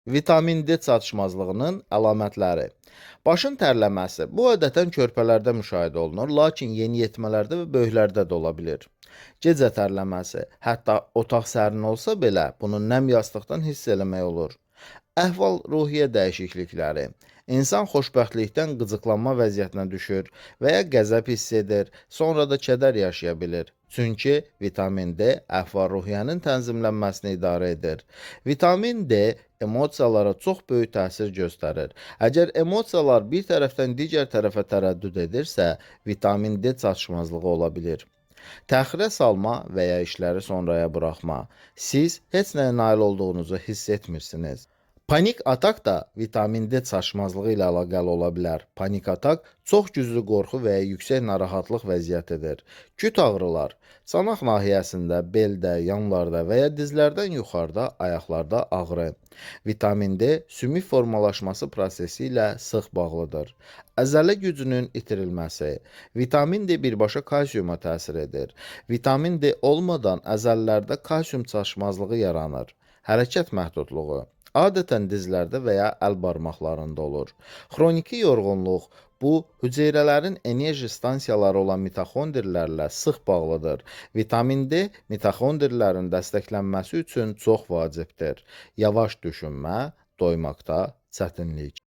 Vitamin D çatışmazlığının əlamətləri. Başın tərləməsi. Bu adətən körpələrdə müşahidə olunur, lakin yeniyetmələrdə və böyüklərdə də ola bilir. Gecə tərləməsi. Hətta otaq sərin olsa belə, bunu nəm yastıqdan hiss eləmək olur. Əhval-ruhiyyə dəyişiklikləri. İnsan xoşbəxtlikdən qıcıqlanma vəziyyətinə düşür və ya qəzəb hiss edir, sonra da kədər yaşaya bilir. Çünki vitamin D əhval-ruhiyyənin tənzimlənməsini idarə edir. Vitamin D emosiyalara çox böyük təsir göstərir. Əgər emosiyalar bir tərəfdən digər tərəfə tərəddüd edirsə, vitamin D çatışmazlığı ola bilir. Təxirə salma və ya işləri sonraya buraxma. Siz heç nəyə nail olduğunuzu hiss etmirsiniz. Panik atak da vitamin D çatışmazlığı ilə əlaqəli ola bilər. Panik atak çox güclü qorxu və ya yüksək narahatlıq vəziyyətidir. Küt ağrılar, çanaq nahiyəsində, beldə, yanlarda və ya dizlərdən yuxarıda, ayaqlarda ağrı. Vitamin D sümük formalaşması prosesi ilə sıx bağlıdır. Əzələ gücünün itirilməsi. Vitamin D birbaşa kalsiyuma təsir edir. Vitamin D olmadan əzələlərdə kalsiyum çatışmazlığı yaranır. Hərəkət məhdudluğu. Adətən dizlərdə və ya əl barmaqlarında olur. Xroniki yorğunluq bu hüceyrələrin enerji stansiyaları olan mitoxondrilərlə sıx bağlıdır. Vitamin D mitoxondrilərin dəstəklənməsi üçün çox vacibdir. Yavaş düşünmə, doymaqda çətinlik.